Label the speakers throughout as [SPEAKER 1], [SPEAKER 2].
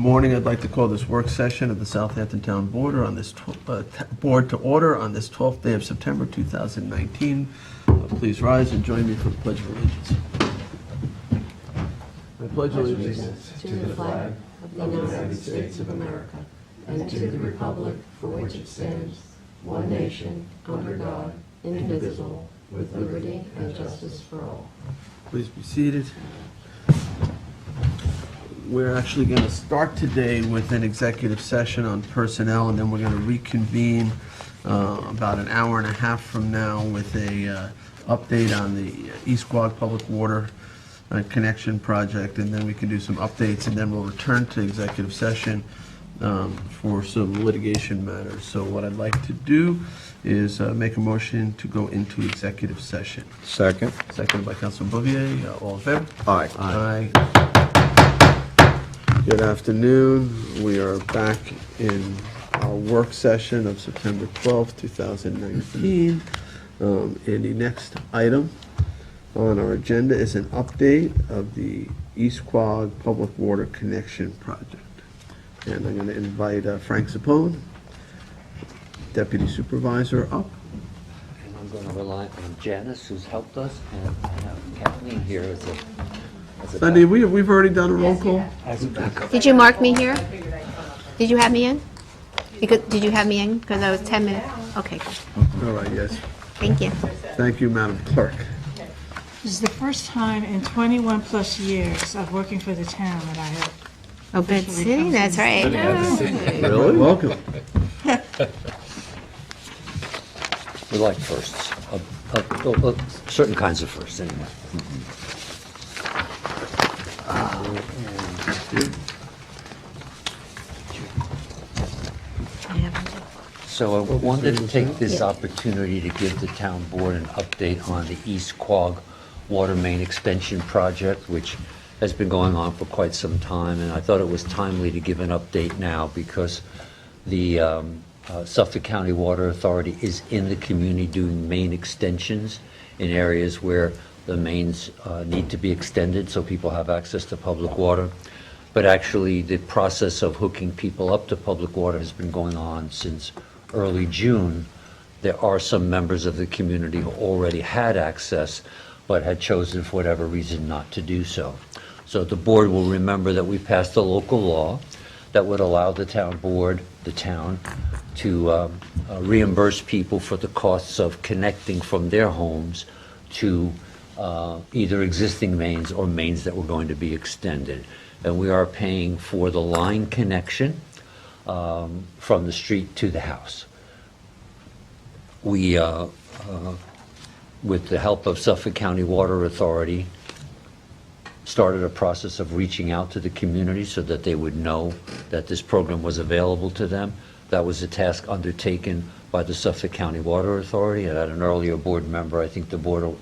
[SPEAKER 1] morning. I'd like to call this work session of the Southampton Town Board on this Board to order on this 12th day of September 2019. Please rise and join me for the Pledge of Allegiance. I pledge allegiance
[SPEAKER 2] to the flag of the United States of America and to the republic for which it stands, one nation, under God, indivisible, with liberty and justice for all.
[SPEAKER 1] Please be seated. We're actually going to start today with an executive session on personnel, and then we're going to reconvene about an hour and a half from now with a update on the East Quogue Public Water Connection Project, and then we can do some updates, and then we'll return to executive session for some litigation matters. So what I'd like to do is make a motion to go into executive session.
[SPEAKER 3] Second.
[SPEAKER 1] Seconded by Councilman Bouvier. All in favor?
[SPEAKER 3] Aye.
[SPEAKER 1] Aye. Good afternoon. We are back in our work session of September 12th, 2019. And the next item on our agenda is an update of the East Quogue Public Water Connection Project. And I'm going to invite Frank Zappone, Deputy Supervisor, up.
[SPEAKER 4] And I'm going to rely on Janice, who's helped us, and I have Kathleen here as a
[SPEAKER 1] Sunday, we've already done a roll call.
[SPEAKER 4] backup.
[SPEAKER 5] Did you mark me here? Did you have me in? Did you have me in? Because I was 10 minutes. Okay, good.
[SPEAKER 1] All right, yes.
[SPEAKER 5] Thank you.
[SPEAKER 1] Thank you, Madam Clerk.
[SPEAKER 6] This is the first time in 21 plus years of working for the town that I have.
[SPEAKER 5] Oh, good. See, that's right.
[SPEAKER 1] Really? Welcome.
[SPEAKER 4] We like firsts. Certain kinds of firsts, anyway. So I wanted to take this opportunity to give the town board an update on the East Quogue Water Main Extension Project, which has been going on for quite some time, and I thought it was timely to give an update now because the Suffolk County Water Authority is in the community doing main extensions in areas where the mains need to be extended so people have access to public water. But actually, the process of hooking people up to public water has been going on since early June. There are some members of the community who already had access but had chosen for whatever reason not to do so. So the board will remember that we passed a local law that would allow the town board, the town, to reimburse people for the costs of connecting from their homes to either existing mains or mains that were going to be extended. And we are paying for the line connection from the street to the house. We, with the help of Suffolk County Water Authority, started a process of reaching out to the community so that they would know that this program was available to them. That was a task undertaken by the Suffolk County Water Authority, and at an earlier board member, I think the board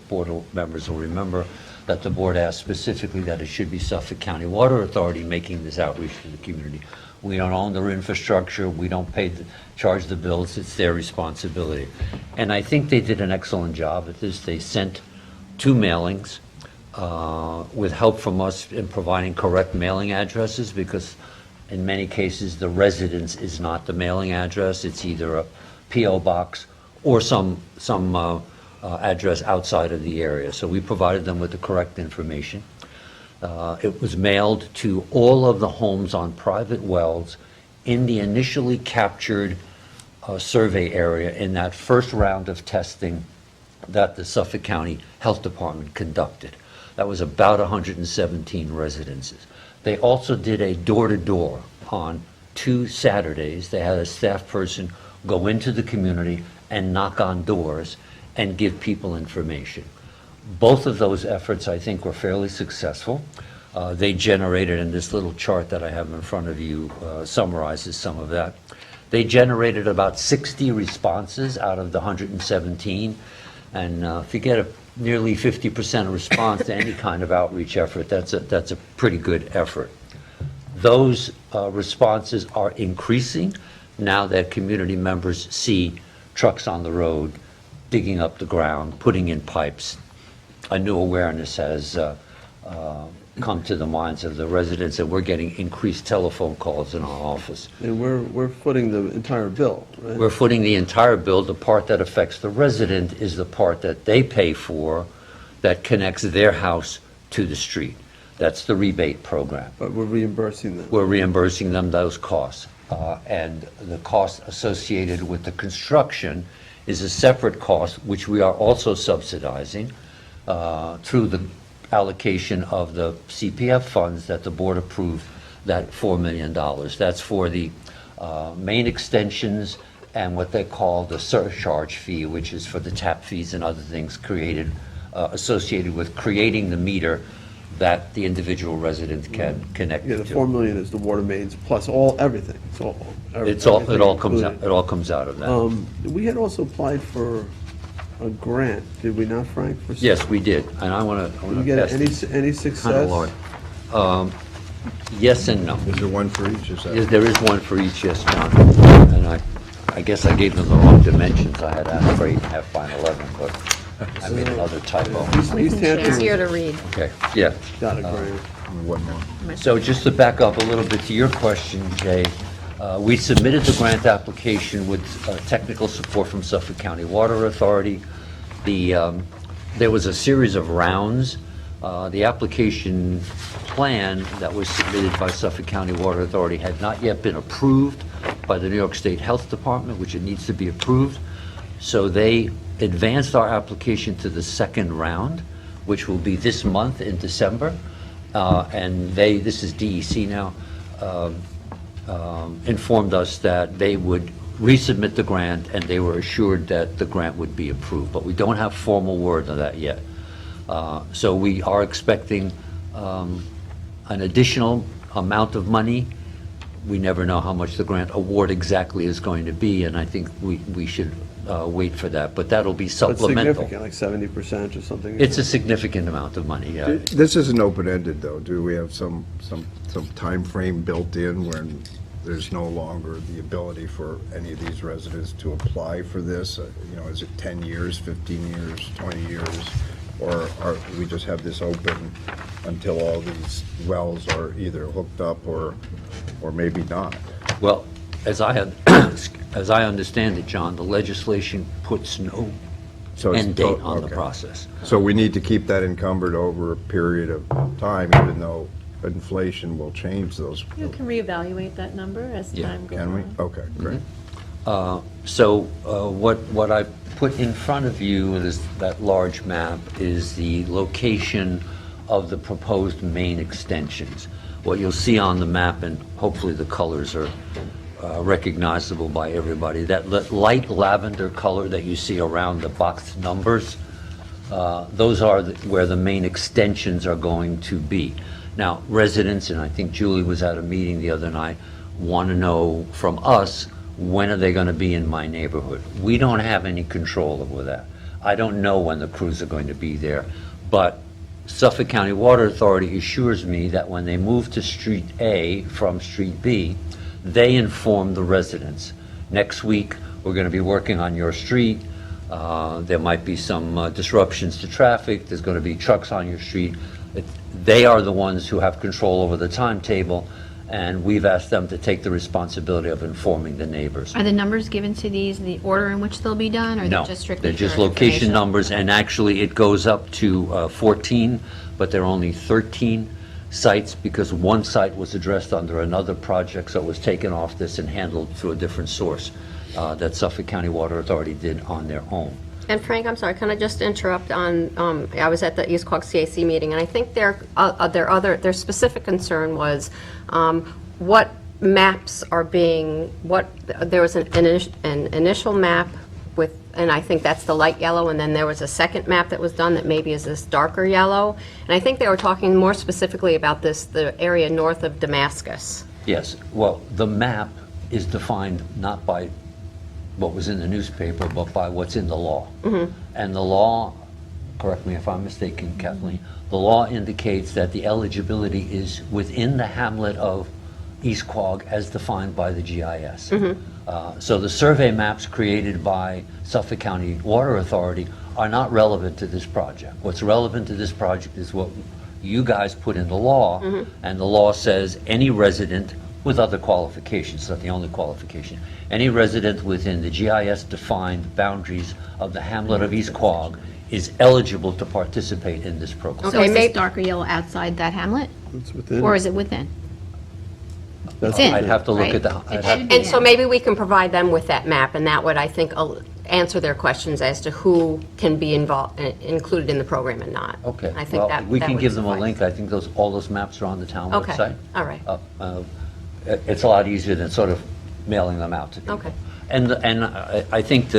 [SPEAKER 4] members will remember that the board asked specifically that it should be Suffolk County Water Authority making this outreach to the community. We don't own their infrastructure, we don't charge the bills, it's their responsibility. And I think they did an excellent job at this. They sent 2 mailings with help from us in providing correct mailing addresses, because in many cases the residence is not the mailing address, it's either a P.O. box or some address outside of the area. So we provided them with the correct information. It was mailed to all of the homes on private wells in the initially captured survey area in that first round of testing that the Suffolk County Health Department conducted. That was about 117 residences. They also did a door-to-door on 2 Saturdays. They had a staff person go into the community and knock on doors and give people information. Both of those efforts, I think, were fairly successful. They generated, in this little chart that I have in front of you, summarizes some of that. They generated about 60 responses out of the 117. And if you get a nearly 50% response to any kind of outreach effort, that's a pretty good effort. Those responses are increasing now that community members see trucks on the road, digging up the ground, putting in pipes. A new awareness has come to the minds of the residents, and we're getting increased telephone calls in our office.
[SPEAKER 1] And we're footing the entire bill, right?
[SPEAKER 4] We're footing the entire bill. The part that affects the resident is the part that they pay for that connects their house to the street. That's the rebate program.
[SPEAKER 1] But we're reimbursing them.
[SPEAKER 4] We're reimbursing them those costs. And the cost associated with the construction is a separate cost, which we are also subsidizing through the allocation of the CPF funds that the board approved, that $4 million. That's for the main extensions and what they call the surcharge fee, which is for the tap fees and other things created, associated with creating the meter that the individual resident can connect
[SPEAKER 1] Yeah,
[SPEAKER 4] to.
[SPEAKER 1] the $4 million is the water mains plus everything. It
[SPEAKER 4] It all comes out of that.
[SPEAKER 1] We had also applied for a grant, did we not, Frank? For some-
[SPEAKER 4] Yes, we did, and I want
[SPEAKER 1] Did
[SPEAKER 4] to
[SPEAKER 1] we get
[SPEAKER 4] pass
[SPEAKER 1] any
[SPEAKER 4] this
[SPEAKER 1] any
[SPEAKER 4] kind
[SPEAKER 1] success?
[SPEAKER 4] of large. Yes and no.
[SPEAKER 3] Is there one for each, is that?
[SPEAKER 4] There is one for each, yes, John. And I guess I gave them the wrong dimensions. I had asked for 8.5 by 11, but I made another typo.
[SPEAKER 1] East Hampton
[SPEAKER 5] Easier to read.
[SPEAKER 4] Okay, yeah.
[SPEAKER 1] got a grant.
[SPEAKER 3] One more.
[SPEAKER 4] So just to back up a little bit to your question, Jay, we submitted the grant application with technical support from Suffolk County Water Authority. There was a series of rounds. The application plan that was submitted by Suffolk County Water Authority had not yet been approved by the New York State Health Department, which it needs to be approved. So they advanced our application to the second round, which will be this month in December. And this is DEC now, informed us that they would resubmit the grant, and they were assured that the grant would be approved. But we don't have formal word of that yet. So we are expecting an additional amount of money. We never know how much the grant award exactly is going to be, and I think we should wait for that. But that'll be
[SPEAKER 1] But
[SPEAKER 4] supplemental.
[SPEAKER 1] significant, like 70% or something?
[SPEAKER 4] It's a significant amount of money, yeah.
[SPEAKER 3] This isn't open-ended, though. Do we have some frame built in when there's no longer the ability for any of these residents to apply for this? Is it 10 years, 15 years, 20 years? Or we just have this open until all these wells are either hooked up or maybe not?
[SPEAKER 4] Well, as I understand it, John, the legislation puts no
[SPEAKER 3] So it's-
[SPEAKER 4] end date on the
[SPEAKER 3] okay.
[SPEAKER 4] process.
[SPEAKER 3] So we need to keep that encumbered over a period of time, even though inflation will change those.
[SPEAKER 2] You can reevaluate that number as
[SPEAKER 4] Yeah.
[SPEAKER 2] time goes on.
[SPEAKER 3] Can we? Okay, great.
[SPEAKER 4] So what I put in front of you is that large map is the location of the proposed main extensions. What you'll see on the map, and hopefully the colors are recognizable by everybody, that light lavender color that you see around the boxed numbers, those are where the main extensions are going to be. Now, residents, and I think Julie was at a meeting the other night, want to know from us, when are they going to be in my neighborhood? We don't have any control over that. I don't know when the crews are going to be there, but Suffolk County Water Authority assures me that when they move to Street A from Street B, they inform the residents. Next week, we're going to be working on your street. There might be some disruptions to traffic. There's going to be trucks on your street. They are the ones who have control over the timetable, and we've asked them to take the responsibility of informing the neighbors.
[SPEAKER 5] Are the numbers given to these, the order in which they'll be done, or
[SPEAKER 4] No,
[SPEAKER 5] they're just strictly
[SPEAKER 4] they're just
[SPEAKER 5] for
[SPEAKER 4] location
[SPEAKER 5] information?
[SPEAKER 4] numbers, and actually it goes up to 14, but there are only 13 sites because one site was addressed under another project, so it was taken off this and handled through a different source that Suffolk County Water Authority did on their own.
[SPEAKER 2] And Frank, I'm sorry, can I just interrupt on, I was at the East Quogue CAC meeting, and I think their specific concern was what maps are being, there was an initial map with, and I think that's the light yellow, and then there was a second map that was done that maybe is this darker yellow. And I think they were talking more specifically about the area north of Damascus.
[SPEAKER 4] Yes, well, the map is defined not by what was in the newspaper, but by what's in the law. And the law, correct me if I'm mistaken, Kathleen, the law indicates that the eligibility is within the hamlet of East Quogue as defined by the GIS. So the survey maps created by Suffolk County Water Authority are not relevant to this project. What's relevant to this project is what you guys put in the law, and the law says any resident with other qualifications, it's not the only qualification, any resident within the GIS-defined boundaries of the hamlet of East Quogue is eligible to participate in this program.
[SPEAKER 5] So
[SPEAKER 2] Okay,
[SPEAKER 5] is
[SPEAKER 2] may-
[SPEAKER 5] this darker yellow outside that hamlet,
[SPEAKER 1] It's within.
[SPEAKER 5] or is it within?
[SPEAKER 1] That's
[SPEAKER 5] in.
[SPEAKER 4] I'd have to look
[SPEAKER 5] Right.
[SPEAKER 4] at the,
[SPEAKER 5] It
[SPEAKER 4] I'd have-
[SPEAKER 5] should be.
[SPEAKER 2] And so maybe we can provide them with that map, and that would, I think, answer their questions as to who can be involved, included in the program and not.
[SPEAKER 4] okay.
[SPEAKER 2] I think
[SPEAKER 4] Well,
[SPEAKER 2] that
[SPEAKER 4] we
[SPEAKER 2] that
[SPEAKER 4] can
[SPEAKER 2] would
[SPEAKER 4] give them a
[SPEAKER 2] suffice.
[SPEAKER 4] link. I think all those maps are on the town
[SPEAKER 2] Okay,
[SPEAKER 4] website.
[SPEAKER 2] all right.
[SPEAKER 4] It's a lot easier than sort of mailing them out to people.
[SPEAKER 2] Okay.
[SPEAKER 4] And I think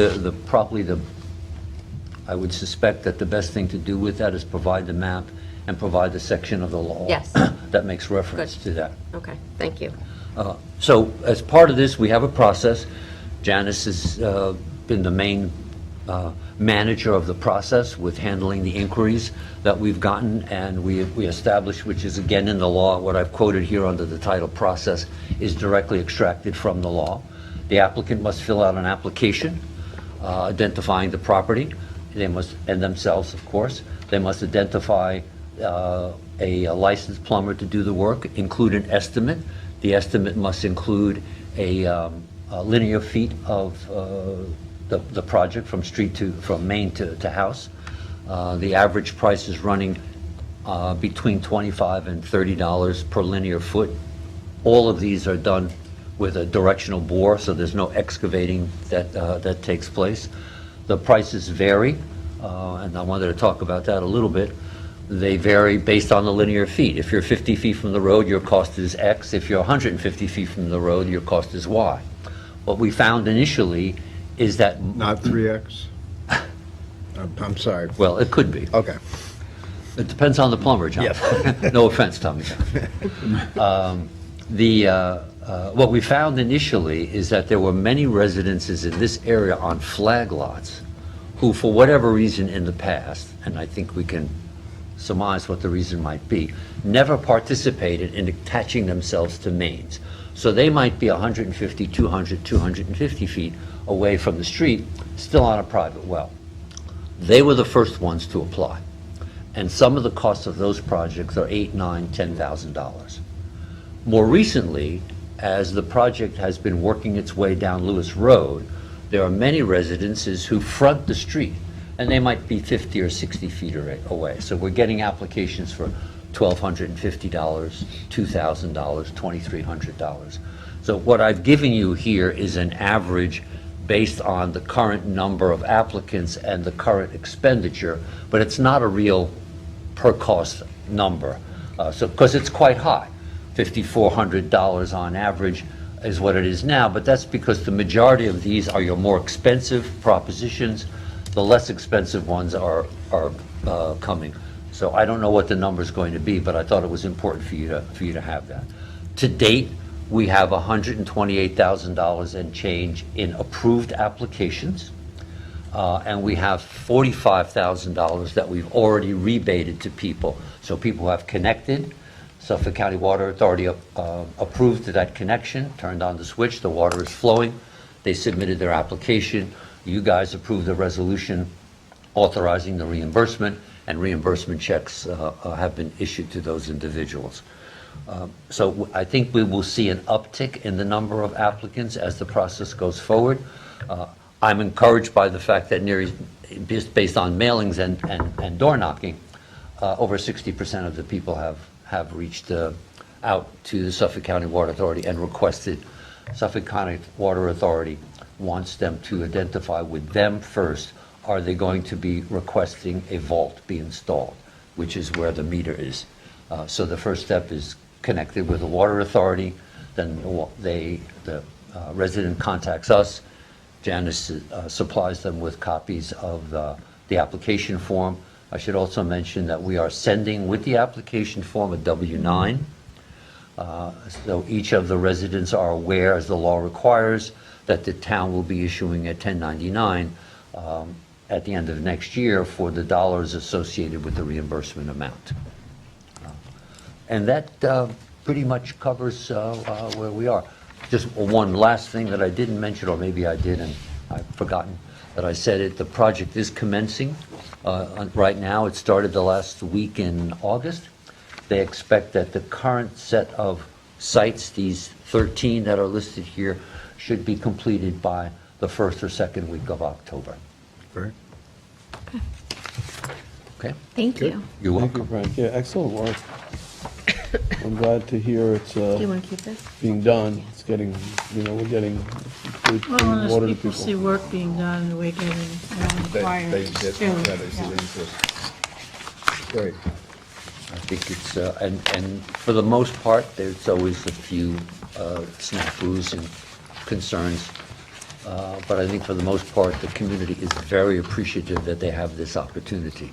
[SPEAKER 4] I would suspect that the best thing to do with that is provide the map and provide the section of the law.
[SPEAKER 2] Yes.
[SPEAKER 4] That makes reference
[SPEAKER 2] Good.
[SPEAKER 4] to that.
[SPEAKER 2] Okay, thank you.
[SPEAKER 4] So as part of this, we have a process. Janice has been the main manager of the process with handling the inquiries that we've gotten, and we established, which is again in the law, what I've quoted here under the title process is directly extracted from the law. The applicant must fill out an application identifying the property. They must, and themselves, of course, they must identify a licensed plumber to do the work, include an estimate. The estimate must include a linear feet of the project from main to house. The average price is running between $25 and $30 per linear foot. All of these are done with a directional bore, so there's no excavating that takes place. The prices vary, and I wanted to talk about that a little bit. They vary based on the linear feet. If you're 50 feet from the road, your cost is X. If you're 150 feet from the road, your cost is Y. What we found initially is that,
[SPEAKER 3] Not 3X? I'm sorry.
[SPEAKER 4] well, it could be.
[SPEAKER 3] Okay.
[SPEAKER 4] It depends on the plumber, John. No offense, Tommy John. What we found initially is that there were many residences in this area on flag lots who, for whatever reason in the past, and I think we can surmise what the reason might be, never participated in attaching themselves to mains. So they might be 150, 200, 250 feet away from the street, still on a private well. They were the first ones to apply. And some of the costs of those projects are $8,000, $9,000, $10,000. More recently, as the project has been working its way down Lewis Road, there are many residences who front the street, and they might be 50 or 60 feet away. So we're getting applications for $1,250, $2,000, $2,300. So what I've given you here is an average based on the current number of applicants and the current expenditure, but it's not a real per cost number. Because it's quite high. $5,400 on average is what it is now, but that's because the majority of these are your more expensive propositions. The less expensive ones are coming. So I don't know what the number is going to be, but I thought it was important for you to have that. To date, we have $128,000 and change in approved applications, and we have $45,000 that we've already rebated to people. So people who have connected, Suffolk County Water Authority approved that connection, turned on the switch, the water is flowing, they submitted their application, you guys approved the resolution authorizing the reimbursement, and reimbursement checks have been issued to those individuals. So I think we will see an uptick in the number of applicants as the process goes forward. I'm encouraged by the fact that based on mailings and door knocking, over 60% of the people have reached out to the Suffolk County Water Authority and requested. Suffolk County Water Authority wants them to identify with them first, are they going to be requesting a vault be installed, which is where the meter is. So the first step is connected with the Water Authority, then the resident contacts us, Janice supplies them with copies of the application form. I should also mention that we are sending with the application form a W-9. So each of the residents are aware, as the law requires, that the town will be issuing a 1099 at the end of next year for the dollars associated with the reimbursement amount. And that pretty much covers where we are. Just one last thing that I didn't mention, or maybe I did and I've forgotten that I said it. The project is commencing right now. It started the last week in August, They expect that the current set of sites, these 13 that are listed here, should be completed by the first or second week of October.
[SPEAKER 3] Right.
[SPEAKER 4] Okay?
[SPEAKER 5] Thank you.
[SPEAKER 4] You're
[SPEAKER 1] Thank you,
[SPEAKER 4] welcome.
[SPEAKER 1] Frank. Yeah, excellent work. I'm glad to hear it's
[SPEAKER 5] Do you want to keep this?
[SPEAKER 1] being done. It's getting, we're getting good
[SPEAKER 6] Well,
[SPEAKER 1] clean water
[SPEAKER 6] as
[SPEAKER 1] to
[SPEAKER 6] people see
[SPEAKER 1] people.
[SPEAKER 6] work being done, we're getting inquiries too. Yeah.
[SPEAKER 3] Great.
[SPEAKER 4] I think it's, and for the most part, there's always a few snafus and concerns. But I think for the most part, the community is very appreciative that they have this opportunity.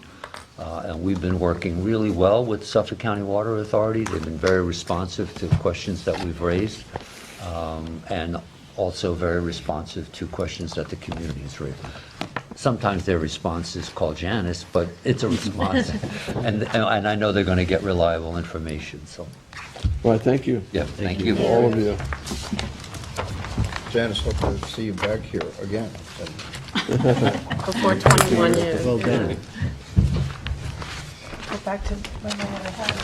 [SPEAKER 4] And we've been working really well with Suffolk County Water Authority. They've been very responsive to questions that we've raised, and also very responsive to questions that the community has raised. Sometimes their response is call Janice, but it's a response. And I know they're going to get reliable information, so,
[SPEAKER 1] All right, thank you.
[SPEAKER 4] yeah, thank you.
[SPEAKER 1] All of you.
[SPEAKER 3] Janice, hope to see you back here again.
[SPEAKER 2] Before 21 years.
[SPEAKER 1] Well done.
[SPEAKER 6] Go back to when I had it.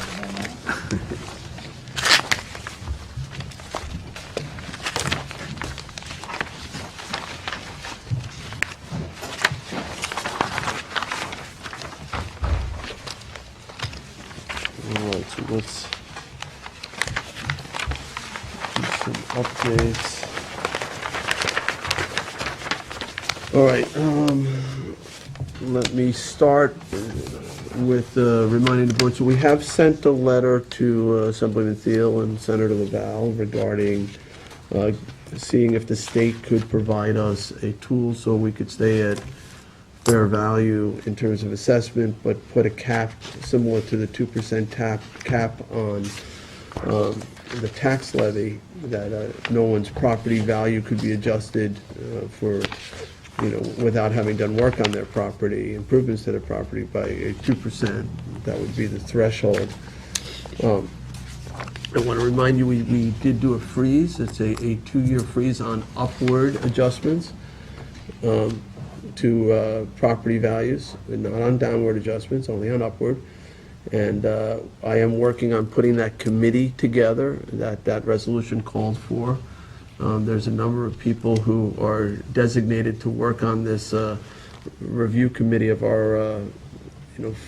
[SPEAKER 1] All right, so let's do some updates. All right, let me start with reminding the board, so we have sent a letter to Assemblyman Thiel and Senator Laval regarding seeing if the state could provide us a tool so we could stay at fair value in terms of assessment, but put a cap similar to the 2% cap on the tax levy, that no one's property value could be adjusted for, without having done work on their property, improvements to their property by a 2%. That would be the threshold. I want to remind you, we did do a freeze. It's a 2-year freeze on upward adjustments to property values, and not on downward adjustments, only on upward. And I am working on putting that committee together that resolution called for. There's a number of people who are designated to work on this review committee of our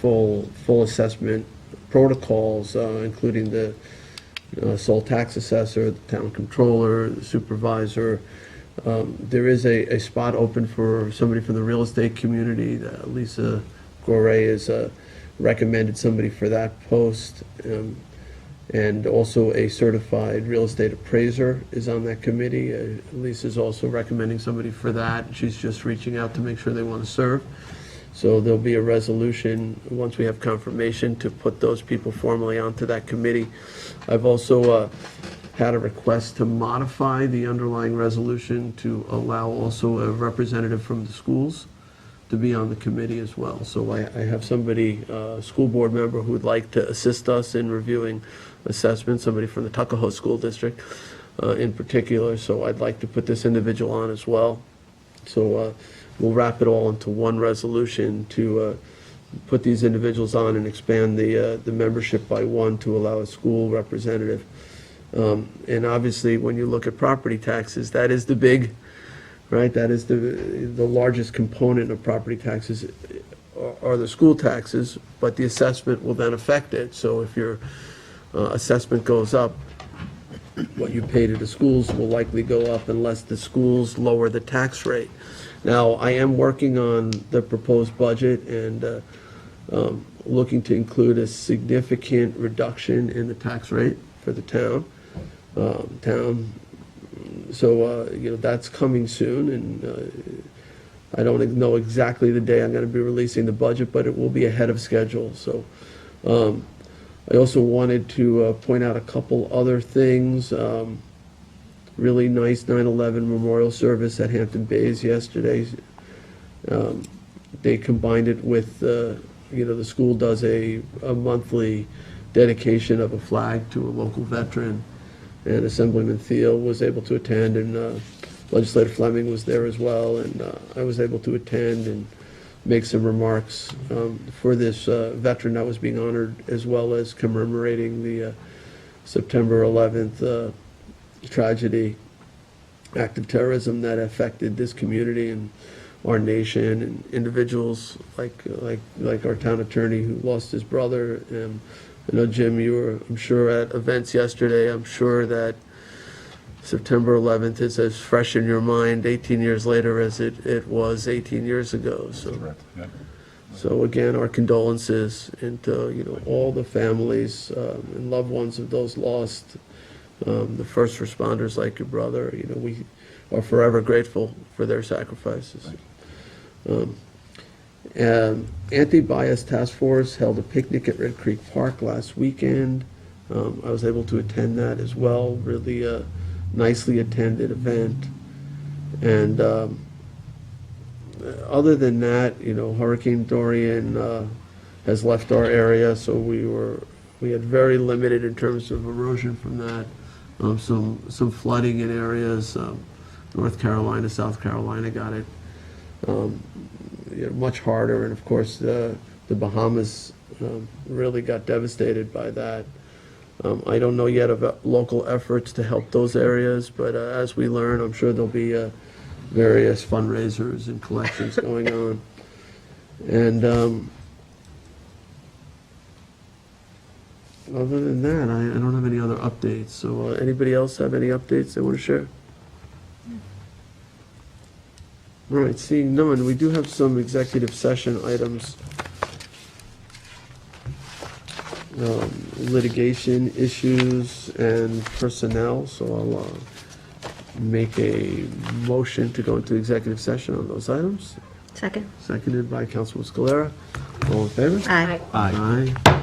[SPEAKER 1] full assessment protocols, including the sole tax assessor, the town controller, the supervisor. There is a spot open for somebody from the real estate community. Lisa Gorey has recommended somebody for that post. And also a certified real estate appraiser is on that committee. Lisa's also recommending somebody for that. She's just reaching out to make sure they want to serve. So there'll be a resolution, once we have confirmation, to put those people formally onto that committee. I've also had a request to modify the underlying resolution to allow also a representative from the schools to be on the committee as well. So I have somebody, a school board member, who would like to assist us in reviewing assessments, somebody from the Tuckahoe School District in particular. So I'd like to put this individual on as well. So we'll wrap it all into one resolution to put these individuals on and expand the membership by one to allow a school representative. And obviously, when you look at property taxes, that is the big, right? That is the largest component of property taxes are the school taxes, but the assessment will then affect it. So if your assessment goes up, what you pay to the schools will likely go up unless the schools lower the tax rate. Now, I am working on the proposed budget and looking to include a significant reduction in the tax rate for the town. So, that's coming soon, and I don't know exactly the day I'm going to be releasing the budget, but it will be ahead of schedule. So, I also wanted to point out a couple other things. Really nice 9/11 memorial service at Hampton Bays yesterday. They combined it with, the school does a monthly dedication of a flag to a local veteran. And Assemblyman Thiel was able to attend, and Legislator Fleming was there as well, and I was able to attend, and make some remarks for this veteran that was being honored, as well as commemorating the September 11th tragedy, act of terrorism that affected this community and our nation, and individuals like our town attorney who lost his brother. I know, Jim, you were, I'm sure, at events yesterday. I'm sure that September 11th is as fresh in your mind 18 years later as it was 18 years ago. So again, our condolences, and to all the families and loved ones of those lost, the first responders like your brother. We are forever grateful for their sacrifices. Anti-Bias Task Force held a picnic at Red Creek Park last weekend. I was able to attend that as well. Really nicely attended event. And other than that, Hurricane Dorian has left our area, so we had very limited in terms of erosion from that. Some flooding in areas. North Carolina, South Carolina got it much harder, and of course the Bahamas really got devastated by that. I don't know yet about local efforts to help those areas, but as we learn, I'm sure there'll be various fundraisers and collections going on. And other than that, I don't have any other updates. So anybody else have any updates they want to share? All right, seeing none, we do have some executive session items. Litigation issues and personnel, so I'll make a motion to go into executive session on those items.
[SPEAKER 5] Second.
[SPEAKER 1] Seconded by Councilman Scalera. All in favor?
[SPEAKER 5] Aye.
[SPEAKER 1] Aye.